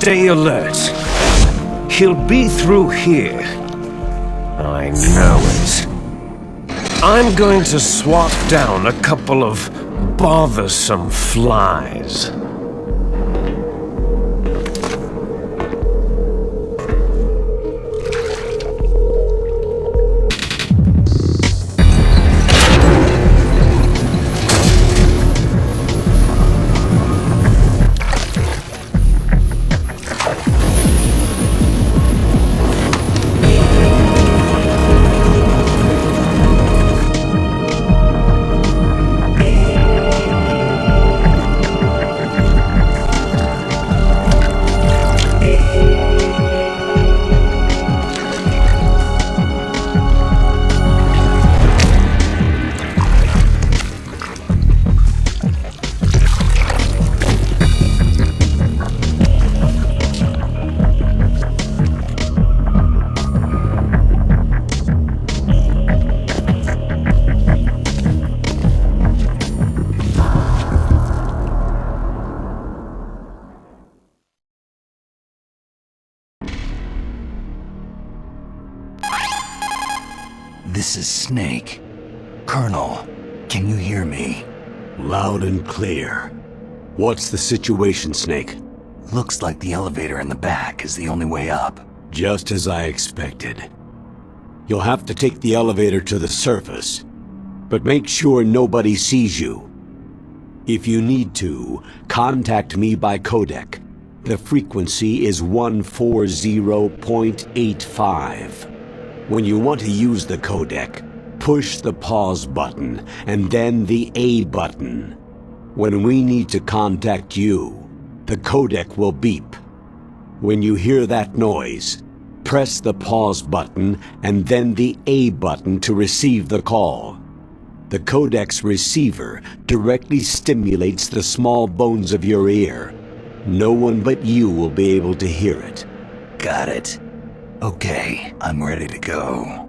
Stay alert. He'll be through here. I know it. I'm going to swat down a couple of bothersome flies. This is Snake. Colonel, can you hear me? Loud and clear. What's the situation, Snake? Looks like the elevator in the back is the only way up. Just as I expected. You'll have to take the elevator to the surface, but make sure nobody sees you. If you need to, contact me by codec. The frequency is 140.85. When you want to use the codec, push the pause button and then the A button. When we need to contact you, the codec will beep. When you hear that noise, press the pause button and then the A button to receive the call. The codec's receiver directly stimulates the small bones of your ear. No one but you will be able to hear it. Got it. Okay, I'm ready to go.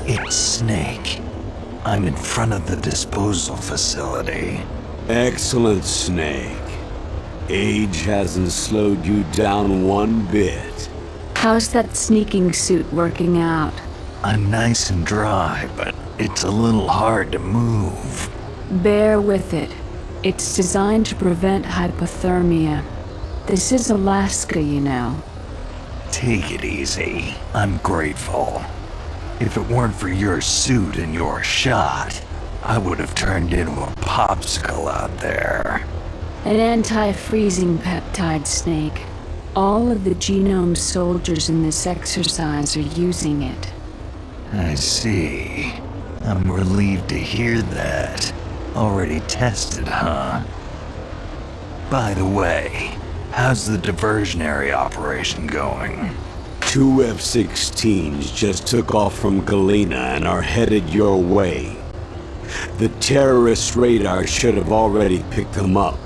It's Snake. I'm in front of the disposal facility. Excellent, Snake. Age hasn't slowed you down one bit. How's that sneaking suit working out? I'm nice and dry, but it's a little hard to move. Bear with it. It's designed to prevent hypothermia. This is Alaska, you know. Take it easy. I'm grateful. If it weren't for your suit and your shot, I would have turned into a popsicle out there. An anti-freezing peptide, Snake. All of the genome soldiers in this exercise are using it. I see. I'm relieved to hear that. Already tested, huh? By the way, how's the diversionary operation going? 2 F-16s just took off from Galena and are headed your way. The terrorist radar should have already picked them up.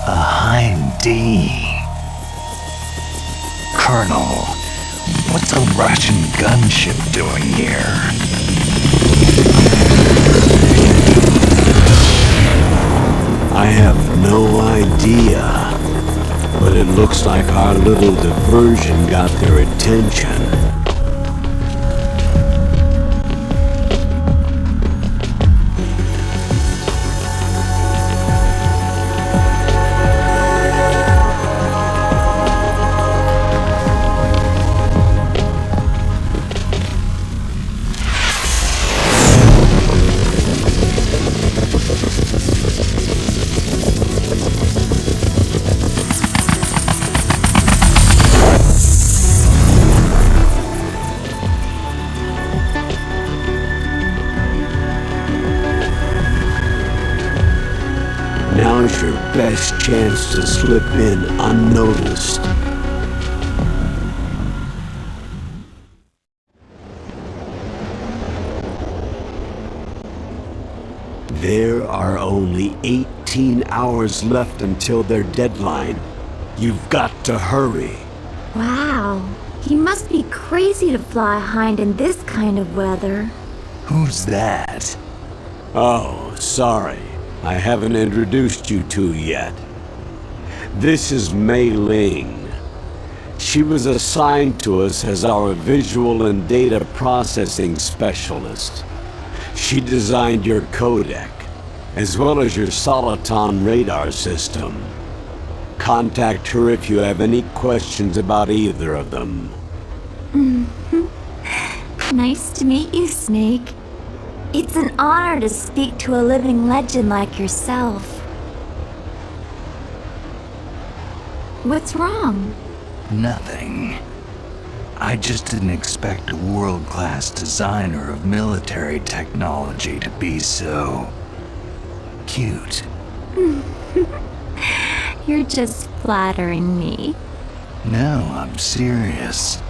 A Hind-D. Colonel, what's a Russian gunship doing here? I have no idea, but it looks like our little diversion got their attention. Now's your best chance to slip in unnoticed. There are only 18 hours left until their deadline. You've got to hurry. Wow, he must be crazy to fly Hind in this kind of weather. Who's that? Oh, sorry. I haven't introduced you to yet. This is Mei Ling. She was assigned to us as our visual and data processing specialist. She designed your codec, as well as your Soliton radar system. Contact her if you have any questions about either of them. Nice to meet you, Snake. It's an honor to speak to a living legend like yourself. What's wrong? Nothing. I just didn't expect a world-class designer of military technology to be so cute. You're just flattering me. No, I'm serious.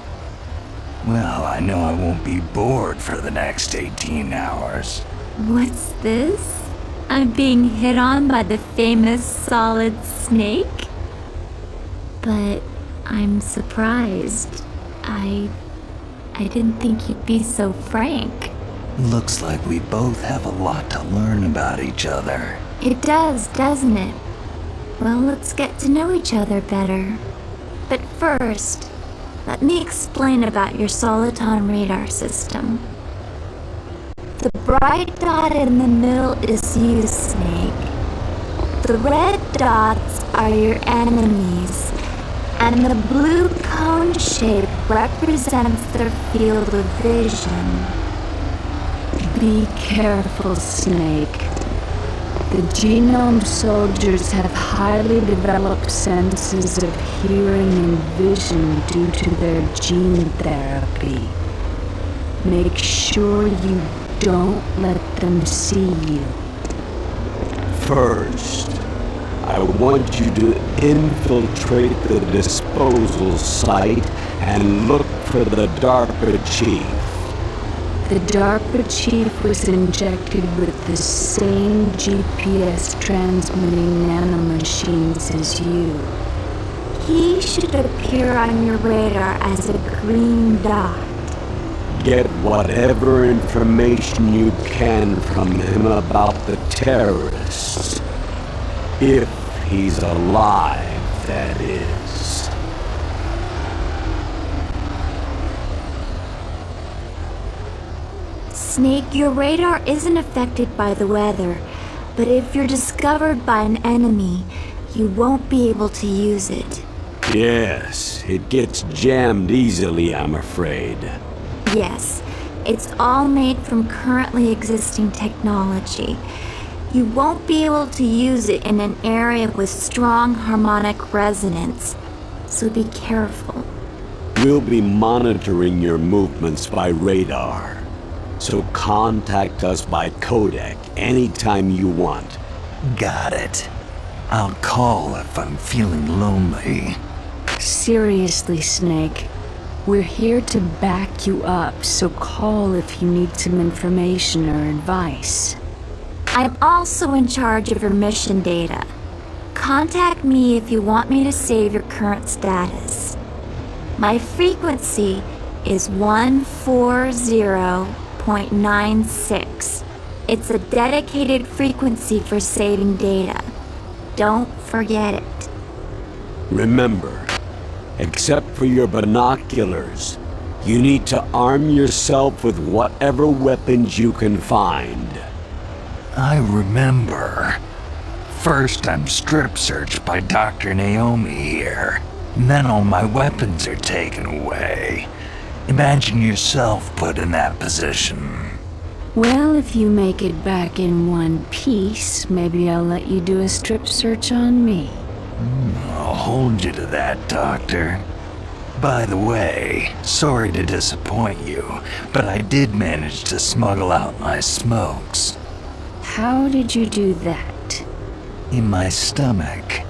Well, I know I won't be bored for the next 18 hours. What's this? I'm being hit on by the famous Solid Snake? But I'm surprised. I didn't think you'd be so frank. Looks like we both have a lot to learn about each other. It does, doesn't it? Well, let's get to know each other better. But first, let me explain about your Soliton radar system. The bright dot in the middle is you, Snake. The red dots are your enemies, and the blue cone shape represents their field of vision. Be careful, Snake. The genome soldiers have highly developed senses of hearing and vision due to their gene therapy. Make sure you don't let them see you. First, I want you to infiltrate the disposal site and look for the DARPA chief. The DARPA chief was injected with the same GPS transmitting nanomachines as you. He should appear on your radar as a green dot. Get whatever information you can from him about the terrorists. If he's alive, that is. Snake, your radar isn't affected by the weather, but if you're discovered by an enemy, you won't be able to use it. Yes, it gets jammed easily, I'm afraid. Yes, it's all made from currently existing technology. You won't be able to use it in an area with strong harmonic resonance, so be careful. We'll be monitoring your movements by radar, so contact us by codec anytime you want. Got it. I'll call if I'm feeling lonely. Seriously, Snake. We're here to back you up, so call if you need some information or advice. I'm also in charge of your mission data. Contact me if you want me to save your current status. My frequency is 140.96. It's a dedicated frequency for saving data. Don't forget it. Remember, except for your binoculars, you need to arm yourself with whatever weapons you can find. I remember. First I'm strip searched by Dr. Naomi here, and then all my weapons are taken away. Imagine yourself put in that position. Well, if you make it back in one piece, maybe I'll let you do a strip search on me. I'll hold you to that, Doctor. By the way, sorry to disappoint you, but I did manage to smuggle out my smokes. How did you do that? In my stomach.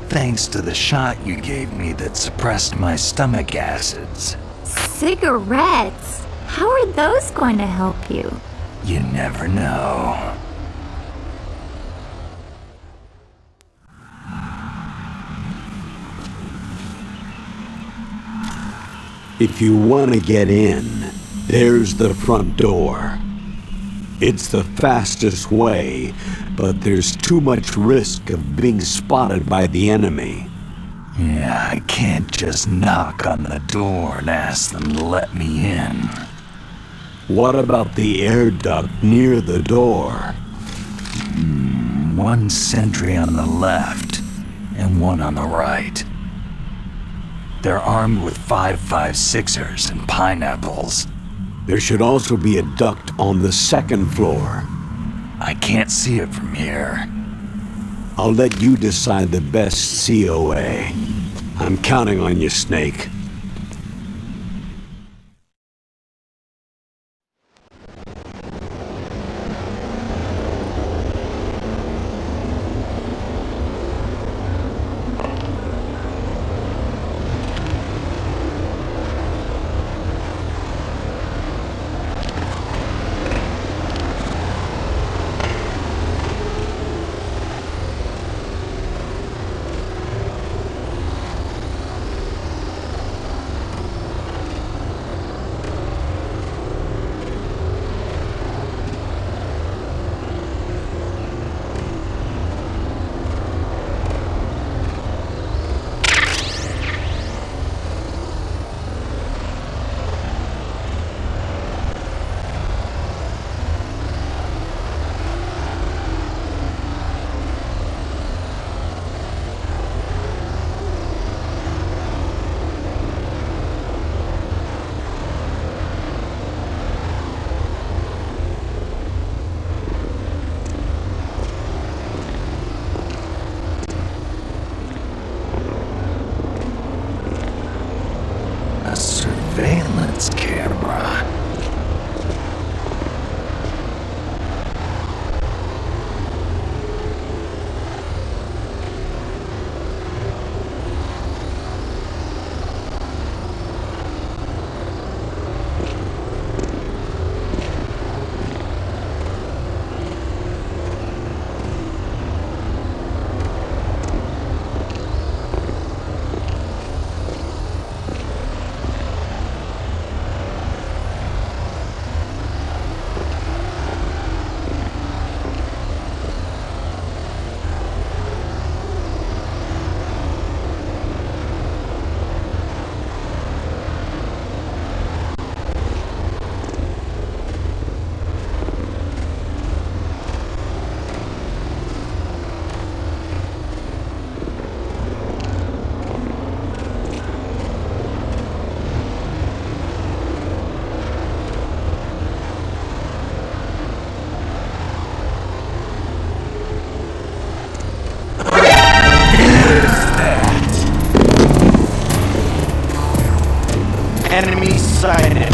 Thanks to the shot you gave me that suppressed my stomach acids. Cigarettes? How are those going to help you? You never know. If you want to get in, there's the front door. It's the fastest way, but there's too much risk of being spotted by the enemy. Yeah, I can't just knock on the door and ask them to let me in. What about the air duct near the door? One sentry on the left and one on the right. They're armed with 5.56ers and pineapples. There should also be a duct on the second floor. I can't see it from here. I'll let you decide the best COA. I'm counting on you, Snake. Enemy sighted.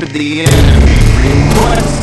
the enemy. Request